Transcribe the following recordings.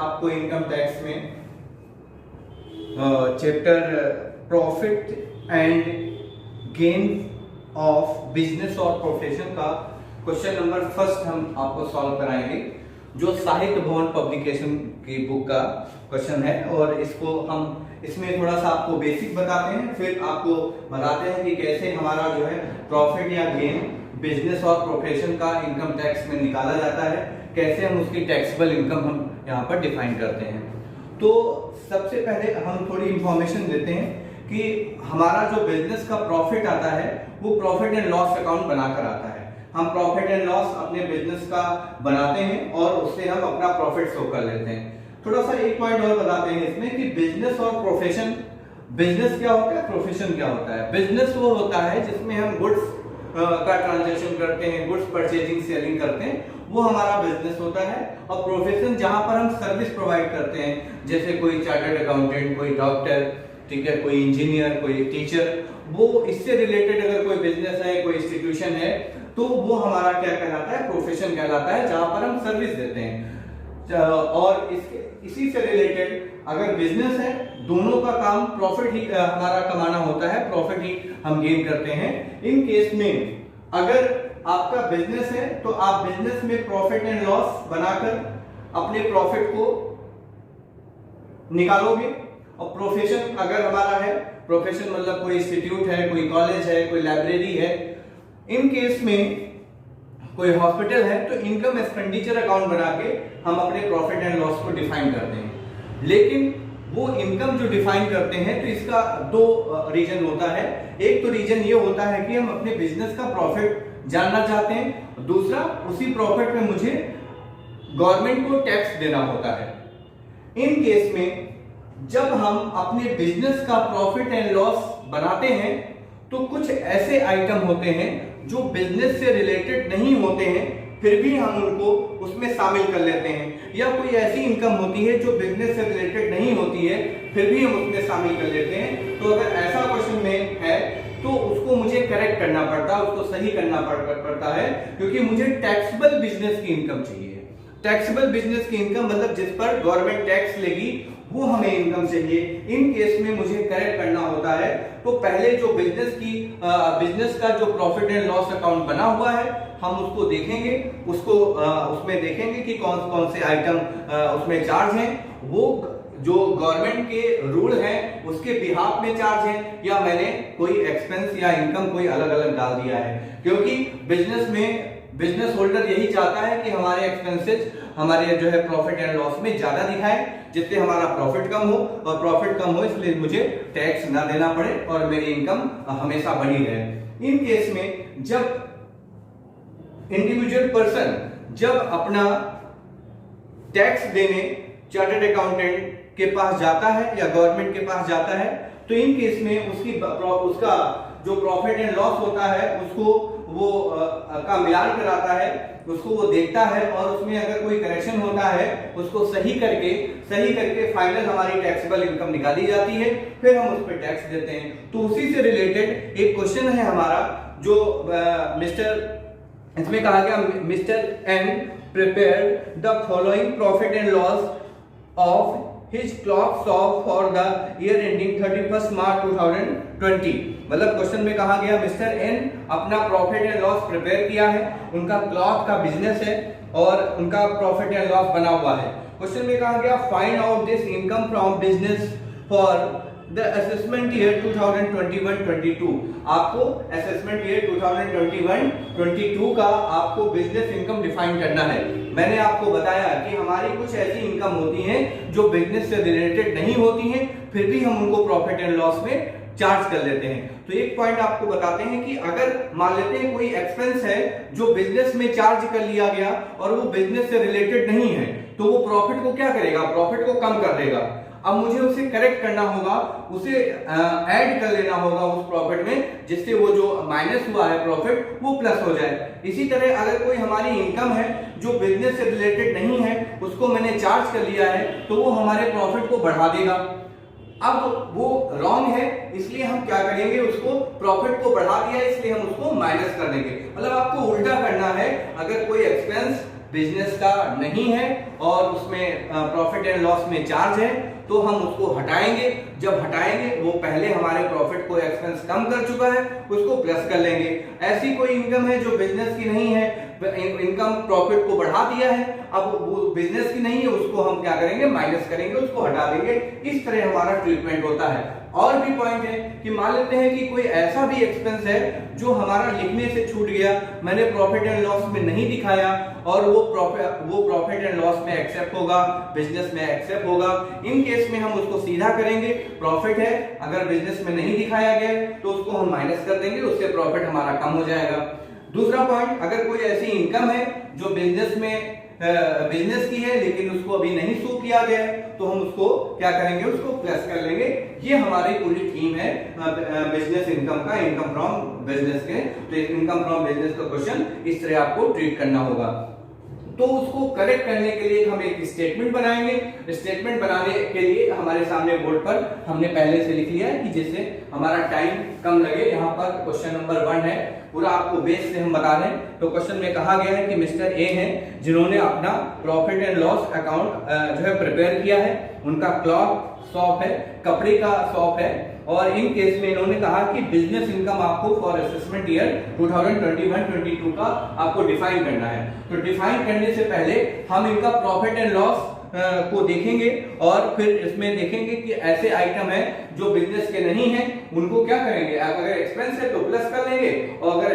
आपको income tax में chapter profit and gain of business और प्रोफेशन का क्वेश्चन नंबर फर्स्ट हम आपको सॉल्व कराएंगे, जो साहित्य भवन पब्लिकेशन की बुक का क्वेश्चन है। और इसको हम इसमें थोड़ा सा आपको बेसिक बताते हैं, फिर आपको बताते हैं कि कैसे हमारा जो है प्रॉफिट या गेन बिजनेस और प्रोफेशन का इनकम टैक्स में निकाला जाता है, कैसे हम उसकी टैक्सेबल इनकम हम यहाँ पर डिफाइन करते हैं। तो सबसे पहले हम थोड़ी इंफॉर्मेशन देते हैं कि हमारा जो बिजनेस का प्रॉफिट आता है वो प्रॉफिट एंड लॉस अकाउंट बनाकर आता है। हम प्रॉफिट एंड लॉस अपने बिजनेस का बनाते हैं और उससे हम अपना प्रॉफिट शो कर लेते हैं। थोड़ा सा एक पॉइंट और बताते हैं इसमें कि बिजनेस और प्रोफेशन, बिजनेस क्या होता है, प्रोफेशन क्या होता है। बिजनेस वो होता है जिसमें हम गुड्स का ट्रांजैक्शन करते हैं, गुड्स परचेजिंग सेलिंग करते हैं, वो हमारा बिजनेस होता है। और प्रोफेशन जहां पर हम सर्विस प्रोवाइड करते हैं, जैसे कोई चार्टर्ड अकाउंटेंट, कोई डॉक्टर, ठीक है, कोई इंजीनियर, कोई टीचर, वो इससे रिलेटेड अगर कोई बिजनेस है, कोई इंस्टीट्यूशन है, तो वो हमारा क्या कहलाता है, प्रोफेशन कहलाता है, जहां पर हम सर्विस देते हैं। और इसी से रिलेटेड अगर बिजनेस है, दोनों का काम प्रॉफिट ही हमारा कमाना होता है, प्रॉफिट ही हम गेन करते हैं। इन केस में अगर आपका बिजनेस है तो आप बिजनेस में प्रॉफिट एंड लॉस बनाकर अपने प्रॉफिट को निकालोगे। और प्रोफेशन अगर हमारा है, प्रोफेशन मतलब कोई इंस्टीट्यूट है, कोई कॉलेज है, कोई लाइब्रेरी है, इन केस में कोई हॉस्पिटल है, तो इनकम एक्सपेंडिचर अकाउंट बना के हम अपने प्रॉफिट एंड लॉस को डिफाइन करते हैं। लेकिन वो इनकम जो डिफाइन करते हैं तो इसका दो रीजन होता है। एक तो रीजन ये होता है कि हम अपने बिजनेस का प्रॉफिट जानना चाहते हैं, दूसरा उसी प्रॉफिट में मुझे गवर्नमेंट को टैक्स देना होता है। इन केस में जब हम अपने बिजनेस का प्रॉफिट एंड लॉस बनाते हैं तो कुछ ऐसे आइटम होते हैं जो बिजनेस से रिलेटेड नहीं होते हैं, फिर भी हम उनको उसमें शामिल कर लेते हैं। या कोई ऐसी इनकम होती है जो बिजनेस से रिलेटेड नहीं होती है, फिर भी हम उसमें शामिल कर लेते हैं। तो अगर ऐसा क्वेश्चन में है तो उसको मुझे करेक्ट करना पड़ता है, उसको सही करना पड़ता है, क्योंकि मुझे टैक्सेबल बिजनेस की इनकम चाहिए। टैक्सेबल बिजनेस की इनकम मतलब जिस पर गवर्नमेंट टैक्स लेगी, वो हमें इनकम चाहिए। इन केस में मुझे करेक्ट करना होता है। तो पहले जो बिजनेस का जो प्रॉफिट एंड लॉस अकाउंट बना हुआ है, हम उसको देखेंगे, उसमें देखेंगे कि कौन कौन से आइटम उसमें चार्ज हैं, वो जो गवर्नमेंट के रूल हैं उसके बिहाफ में चार्ज है, या मैंने कोई एक्सपेंस या इनकम कोई अलग अलग डाल दिया है। क्योंकि बिजनेस में बिजनेस होल्डर यही चाहता है कि हमारे एक्सपेंसेस हमारे जो है प्रॉफिट एंड लॉस में ज्यादा दिखाए, जिससे हमारा प्रॉफिट कम हो, और प्रॉफिट कम हो इसलिए मुझे टैक्स ना देना पड़े और मेरी इनकम हमेशा बढ़ी रहे। इन केस में जब इंडिविजुअल पर्सन जब अपना टैक्स देने चार्टर्ड अकाउंटेंट के पास जाता है या गवर्नमेंट के पास जाता है, तो इन केस में उसका जो प्रॉफिट एंड लॉस होता है उसको वो का मिलान कराता है, उसको वो देखता है, और उसमें अगर कोई करेक्शन होता है उसको सही करके फाइनल हमारी टैक्सेबल इनकम निकाली जाती है, फिर हम उस पर टैक्स देते हैं। तो उसी से रिलेटेड एक क्वेश्चन है हमारा, जो इसमें कहा गया mister N prepare the following profit and loss of his clock shop for the year ending 31st March 2020। मतलब क्वेश्चन में कहा गया मिस्टर एन अपना प्रॉफिट एंड लॉस प्रिपेयर किया है, उनका क्लॉथ का बिजनेस है और उनका प्रॉफिट एंड लॉस बना हुआ है। क्वेश्चन में कहा गया find out this income from business for the assessment year 2021-22। आपको असेसमेंट ईयर 2021-22 का आपको बिजनेस इनकम डिफाइन करना है। मैंने आपको बताया कि हमारी कुछ ऐसी इनकम होती हैं जो बिजनेस से रिलेटेड नहीं होती हैं, फिर भी हम उनको प्रॉफिट एंड लॉस में चार्ज कर लेते हैं। तो एक पॉइंट आपको बताते हैं कि अगर मान लेते हैं कोई एक्सपेंस है जो बिजनेस में चार्ज कर लिया गया और वो बिजनेस से रिलेटेड नहीं है, तो वो प्रॉफिट को क्या करेगा, प्रॉफिट को कम कर देगा। अब मुझे उसे करेक्ट करना होगा, उसे ऐड कर लेना होगा उस प्रॉफिट में, जिससे वो जो माइनस हुआ है प्रॉफिट वो प्लस हो जाए। इसी तरह अगर कोई हमारी इनकम है जो बिजनेस से रिलेटेड नहीं है, उसको मैंने चार्ज कर लिया है, तो वो हमारे प्रॉफिट को बढ़ा देगा। अब वो रॉन्ग है, इसलिए हम क्या करेंगे, उसको प्रॉफिट को बढ़ा दिया इसलिए हम उसको माइनस कर देंगे। मतलब आपको उल्टा करना है। अगर कोई एक्सपेंस बिजनेस का नहीं है और उसमें प्रॉफिट एंड लॉस में चार्ज है, तो हम उसको हटाएंगे। जब हटाएंगे वो पहले हमारे प्रॉफिट को एक्सपेंस कम कर चुका है, उसको प्लस कर लेंगे। ऐसी कोई इनकम है जो बिजनेस की नहीं है, इनकम प्रॉफिट को बढ़ा दिया है, अब वो बिजनेस की नहीं है, उसको हम क्या करेंगे, माइनस करेंगे, उसको हटा देंगे। इस तरह हमारा ट्रीटमेंट होता है। और भी पॉइंट है कि मान लेते हैं कि कोई ऐसा भी एक्सपेंस है जो हमारा लिखने से छूट गया, मैंने प्रॉफिट एंड लॉस में नहीं दिखाया और वो प्रॉफिट एंड लॉस में एक्सेप्ट होगा, बिजनेस में एक्सेप्ट होगा। इन केस में हम उसको सीधा करेंगे, प्रॉफिट है अगर बिजनेस में नहीं दिखाया गया तो उसको हम माइनस कर देंगे, उससे प्रॉफिट हमारा कम हो जाएगा। दूसरा पॉइंट, अगर कोई ऐसी इनकम है जो बिजनेस की है लेकिन उसको अभी नहीं शो किया गया है, तो हम उसको क्या करेंगे, उसको प्लस कर लेंगे। ये हमारी पूरी थीम है बिजनेस इनकम का, इनकम फ्रॉम बिजनेस के। तो इनकम फ्रॉम बिजनेस का क्वेश्चन इस तरह आपको ट्रीट करना होगा। तो उसको करेक्ट करने के लिए हम एक स्टेटमेंट बनाएंगे। स्टेटमेंट बनाने के लिए हमारे सामने बोर्ड पर हमने पहले से लिख लिया है कि जिससे हमारा टाइम कम लगे। यहाँ पर क्वेश्चन नंबर 1 है, पूरा आपको बेस से हम बता दें। तो क्वेश्चन में कहा गया है कि मिस्टर ए हैं जिन्होंने अपना प्रॉफिट एंड लॉस अकाउंट जो है प्रिपेयर किया है, उनका क्लॉथ शॉप है, कपड़े का शॉप है, और इन केस में इन्होंने कहा कि बिजनेस इनकम आपको फॉर असेसमेंट ईयर 2021-22 का आपको डिफाइन करना है। तो डिफाइन करने से पहले हम इनका प्रॉफिट एंड लॉस को देखेंगे और फिर इसमें देखेंगे कि ऐसे आइटम है जो बिजनेस के नहीं है, उनको क्या करेंगे, अगर एक्सपेंस है तो प्लस कर लेंगे और अगर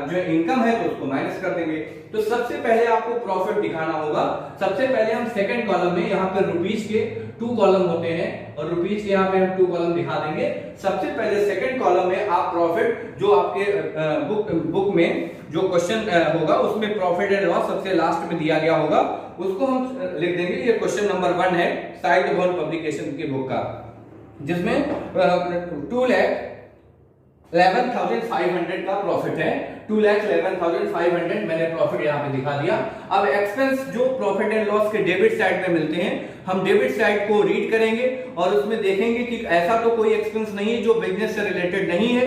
जो इनकम है तो उसको माइनस कर देंगे। तो सबसे पहले आपको प्रॉफिट दिखाना होगा। सबसे पहले हम सेकंड कॉलम में, यहाँ पर रुपीस के 2 कॉलम होते हैं और रुपीस के यहाँ पे हम 2 कॉलम दिखा देंगे। सबसे पहले सेकंड कॉलम में आप प्रॉफिट, जो आपके बुक में जो क्वेश्चन होगा उसमें प्रॉफिट एंड लॉस सबसे लास्ट में दिया गया होगा, उसको हम लिख देंगे। ये क्वेश्चन नंबर 1 है साइड वन पब्लिकेशन की बुक का, जिसमें 2,11,500 का प्रॉफिट है। 2,11,500 मैंने प्रॉफिट यहाँ पे दिखा दिया। अब एक्सपेंस जो प्रॉफिट एंड लॉस के डेबिट साइड में मिलते हैं, हम डेबिट साइड को रीड करेंगे और उसमें देखेंगे कि ऐसा तो कोई एक्सपेंस नहीं है जो बिजनेस से रिलेटेड नहीं है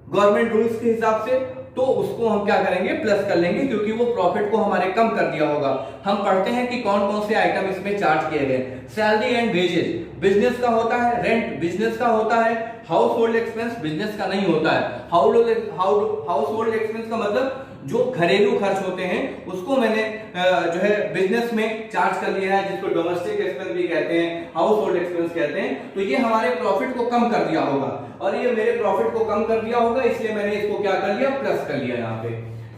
गवर्नमेंट रूल्स के हिसाब से, तो उसको हम क्या करेंगे, प्लस कर लेंगे, क्योंकि वो प्रॉफिट को हमारे कम कर दिया होगा। हम पढ़ते हैं कि कौन कौन से आइटम इसमें चार्ज किए गए। सैलरी एंड वेजेस बिजनेस का होता है, रेंट बिजनेस का होता है, हाउस होल्ड एक्सपेंस बिजनेस का नहीं होता है। हाउस होल्ड एक्सपेंस का मतलब जो घरेलू खर्च होते हैं उसको मैंने जो है बिजनेस में चार्ज कर लिया है, जिसको डोमेस्टिक एक्सपेंस भी कहते हैं, हाउस होल्ड एक्सपेंस कहते हैं। तो ये हमारे प्रॉफिट को कम कर दिया होगा और ये मेरे प्रॉफिट को कम कर दिया होगा, इसलिए मैंने इसको क्या कर लिया, प्लस कर लिया यहाँ पे।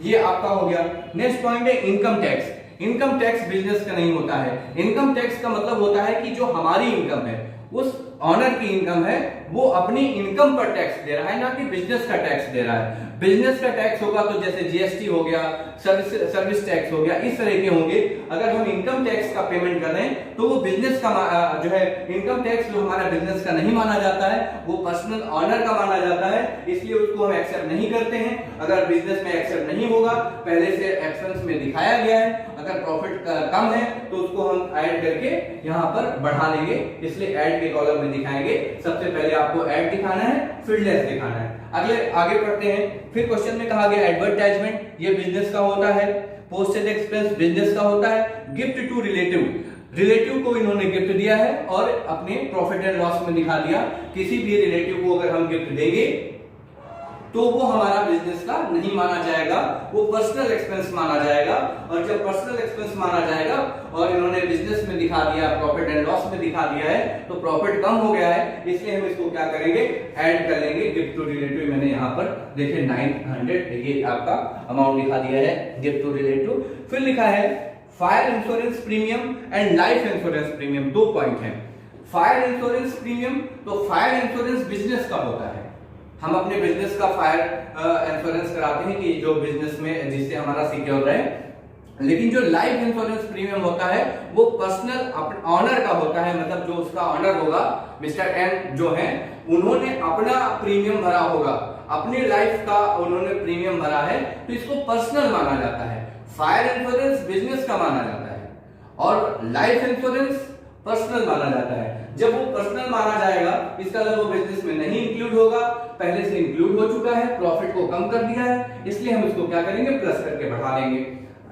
ये आपका हो गया। नेक्स्ट पॉइंट है income tax. Income tax business का नहीं होता है। इनकम टैक्स का मतलब होता है कि जो हमारी इनकम है, उस ऑनर की इनकम है, वो अपनी इनकम पर टैक्स दे रहा है, ना कि बिजनेस का टैक्स दे रहा है। बिजनेस का टैक्स होगा तो जैसे जीएसटी हो गया, सर्विस टैक्स हो गया, इस तरह के होंगे। अगर हम इनकम टैक्स का पेमेंट कर रहे हैं तो वो बिजनेस का जो है इनकम टैक्स जो हमारा बिजनेस का नहीं माना जाता है, वो पर्सनल ऑनर का माना जाता है, इसलिए उसको हम एक्सेप्ट नहीं करते हैं। अगर बिजनेस में एक्सेप्ट नहीं होगा, पहले से एक्सपेंस में दिखाया गया है, अगर प्रॉफिट कम है तो उसको हम ऐड करके यहाँ पर बढ़ा लेंगे, इसलिए ऐड के कॉलम में दिखाएंगे। सबसे पहले आपको ऐड दिखाना है, फिर लेस दिखाना है। आगे पढ़ते हैं। फिर क्वेश्चन में कहा गया एडवर्टाइजमेंट, ये बिजनेस का होता है। पोस्टेज एक्सपेंस बिजनेस का होता है। गिफ्ट टू रिलेटिव को इन्होंने गिफ्ट दिया है और अपने प्रॉफिट एंड लॉस में दिखा दिया। किसी भी रिलेटिव को अगर हम गिफ्ट देंगे तो वो हमारा बिजनेस का नहीं माना जाएगा, वो पर्सनल एक्सपेंस माना जाएगा। और जब पर्सनल एक्सपेंस माना जाएगा और इन्होंने बिजनेस में दिखा दिया, प्रॉफिट एंड लॉस में दिखा दिया है, तो प्रॉफिट कम हो गया है, इसलिए हम इसको क्या करेंगे, ऐड कर लेंगे। गिफ्ट टू रिलेटिव मैंने यहाँ पर देखे 900 ये आपका अमाउंट दिखा दिया है गिफ्ट टू रिलेटिव। फिर लिखा है fire insurance premium and life insurance premium. 2 point है। फायर इंश्योरेंस प्रीमियम, तो फायर इंश्योरेंस बिजनेस का होता है, हम अपने बिजनेस का फायर इंश्योरेंस कराते हैं कि जो बिजनेस में जिससे हमारा सिक्योर रहे। लेकिन जो लाइफ इंश्योरेंस प्रीमियम होता है वो पर्सनल ऑनर का होता है, मतलब जो उसका ऑनर होगा मिस्टर एन जो है, उन्होंने अपना प्रीमियम भरा होगा, अपनी लाइफ का उन्होंने प्रीमियम भरा है, तो इसको पर्सनल माना जाता है। फायर इंश्योरेंस बिजनेस का माना जाता है और लाइफ इंश्योरेंस पर्सनल माना जाता है। जब वो पर्सनल माना जाएगा, इसका मतलब वो बिजनेस में नहीं इंक्लूड होगा, पहले से इंक्लूड हो चुका है, प्रॉफिट को कम कर दिया है, इसलिए हम इसको क्या करेंगे, प्लस करके बढ़ा देंगे।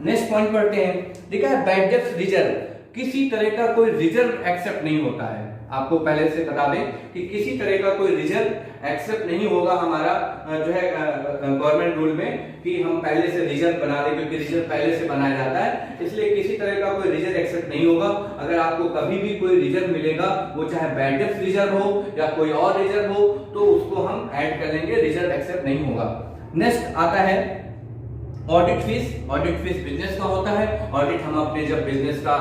नेक्स्ट पॉइंट पढ़ते हैं। देखा है बैड डेब्ट रिजर्व, किसी तरह का कोई रिजर्व एक्सेप्ट नहीं होता है। आपको पहले से बता दें कि किसी तरह का कोई रिजर्व एक्सेप्ट नहीं होगा हमारा जो है गवर्नमेंट रूल में कि हम पहले से रिजर्व बना दें, क्योंकि रिजर्व पहले से बनाया जाता है, इसलिए किसी तरह का कोई रिजर्व एक्सेप्ट नहीं होगा। अगर आपको कभी भी कोई रिजर्व मिलेगा, वो चाहे बैड डेब्ट रिजर्व हो या कोई और रिजर्व हो, तो उसको हम ऐड कर लेंगे, रिजर्व एक्सेप्ट नहीं होगा। नेक्स्ट आता है audit fees. Audit fees business का होता है। ऑडिट हम अपने जब बिजनेस का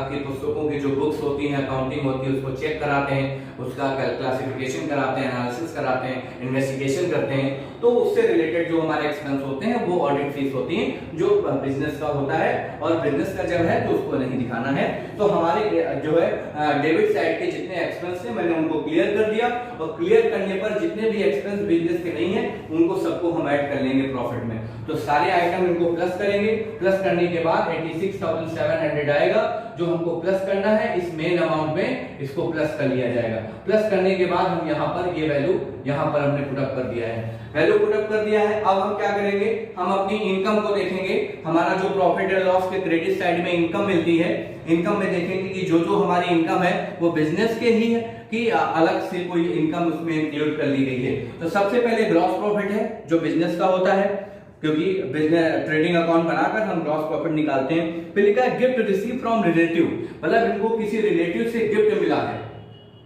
की पुस्तकों की जो बुक्स होती हैं, अकाउंटिंग होती है, उसको चेक कराते हैं, उसका क्लासिफिकेशन कराते हैं, एनालिसिस कराते हैं, इन्वेस्टिगेशन करते हैं, तो उससे रिलेटेड जो हमारे एक्सपेंस होते हैं वो ऑडिट फीस होती हैं, जो बिजनेस का होता है। और बिजनेस का जब है तो उसको नहीं दिखाना है। तो हमारे जो है डेबिट साइड के जितने एक्सपेंस थे मैंने उनको क्लियर कर दिया, और क्लियर करने पर जितने भी एक्सपेंस बिजनेस के नहीं है उनको सबको हम ऐड कर लेंगे प्रॉफिट में। तो सारे आइटम इनको प्लस करेंगे। प्लस करने के बाद 86,700 आएगा, जो हमको प्लस करना है इस मेन अमाउंट में, इसको प्लस कर लिया जाएगा। प्लस करने के बाद हम यहाँ पर ये वैल्यू यहाँ पर हमने पुट अप कर दिया है, वैल्यू पुट अप कर दिया है। अब हम क्या करेंगे, हम अपनी इनकम को देखेंगे। हमारा जो प्रॉफिट एंड लॉस के क्रेडिट साइड में इनकम मिलती है, इनकम में देखेंगे कि जो जो हमारी इनकम है वो बिजनेस के ही है कि अलग से कोई इनकम उसमें इंक्लूड कर ली गई है। तो सबसे पहले ग्रॉस प्रॉफिट है जो बिजनेस का होता है, क्योंकि बिजनेस ट्रेडिंग अकाउंट बनाकर हम ग्रॉस प्रॉफिट निकालते हैं। फिर लिखा है गिफ्ट रिसीव फ्रॉम रिलेटिव, मतलब इनको किसी रिलेटिव से गिफ्ट मिला है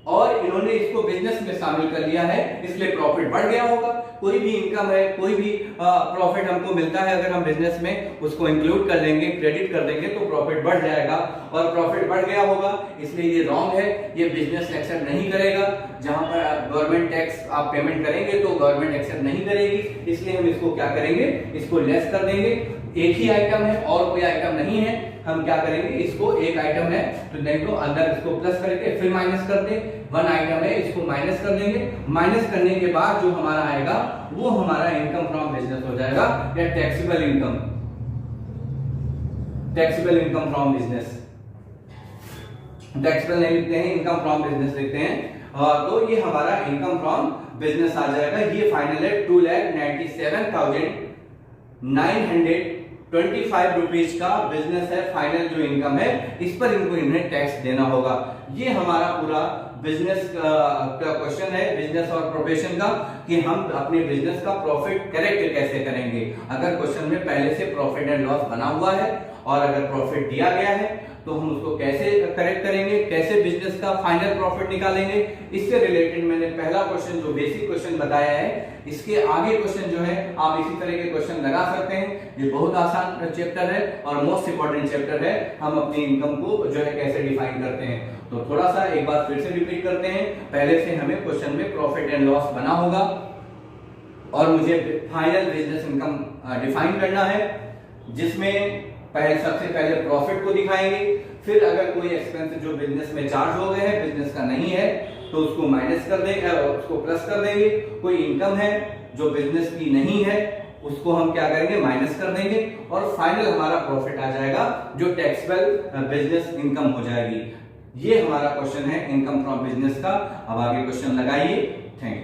और इन्होंने इसको बिजनेस में शामिल कर लिया है, इसलिए प्रॉफिट बढ़ गया होगा। कोई भी इनकम है, कोई भी प्रॉफिट हमको मिलता है, अगर हम बिजनेस में उसको इंक्लूड कर लेंगे, क्रेडिट कर देंगे, तो प्रॉफिट बढ़ जाएगा और प्रॉफिट बढ़ गया होगा, इसलिए ये रॉन्ग है, ये बिजनेस एक्सेप्ट नहीं करेगा। जहां पर गवर्नमेंट टैक्स आप पेमेंट करेंगे तो गवर्नमेंट एक्सेप्ट नहीं करेगी, इसलिए हम इसको क्या करेंगे, इसको लेस कर देंगे। एक ही आइटम है और कोई आइटम नहीं है, हम क्या करेंगे, इसको एक आइटम है तो नहीं तो अंदर इसको प्लस करके फिर माइनस कर दे। वन आइटम है, इसको माइनस कर देंगे। माइनस करने के बाद जो हमारा आएगा वो हमारा इनकम फ्रॉम बिजनेस हो जाएगा, या taxable income, taxable income from business. Taxable नहीं लिखते हैं, इनकम फ्रॉम बिजनेस लिखते हैं। तो ये हमारा इनकम फ्रॉम बिजनेस आ जाएगा। ये फाइनल है 2,97,925 रुपीज का बिजनेस है, फाइनल जो इनकम है, इस पर इनको इन्हें टैक्स देना होगा। ये हमारा पूरा बिजनेस का क्वेश्चन है, बिजनेस और प्रोफेशन का, कि हम अपने बिजनेस का प्रॉफिट करेक्ट कैसे करेंगे। अगर क्वेश्चन में पहले से प्रॉफिट एंड लॉस बना हुआ है और अगर प्रॉफिट दिया गया है तो हम उसको कैसे करेक्ट करेंगे, कैसे बिजनेस का फाइनल प्रॉफिट निकालेंगे। इससे रिलेटेड मैंने पहला क्वेश्चन जो बेसिक क्वेश्चन बताया है, इसके आगे क्वेश्चन जो है आप इसी तरह के क्वेश्चन लगा सकते हैं। ये बहुत आसान चैप्टर है और मोस्ट इंपॉर्टेंट चैप्टर है। हम अपनी इनकम को जो है कैसे डिफाइन करते हैं, तो थोड़ा सा एक बार फिर से रिपीट करते हैं। पहले से हमें क्वेश्चन में प्रॉफिट एंड लॉस बना होगा और मुझे फाइनल बिजनेस इनकम डिफाइन करना है, जिसमें सबसे पहले प्रॉफिट को दिखाएंगे, फिर अगर कोई एक्सपेंस जो बिजनेस में चार्ज हो गए हैं, बिजनेस का नहीं है, तो उसको माइनस कर देंगे, उसको प्लस कर देंगे। कोई इनकम है जो बिजनेस की नहीं है, उसको हम क्या करेंगे, माइनस कर देंगे, और फाइनल हमारा प्रॉफिट आ जाएगा जो टैक्सेबल बिजनेस इनकम हो जाएगी। ये हमारा क्वेश्चन है इनकम फ्रॉम बिजनेस का। अब आगे क्वेश्चन लगाइए। Thank you.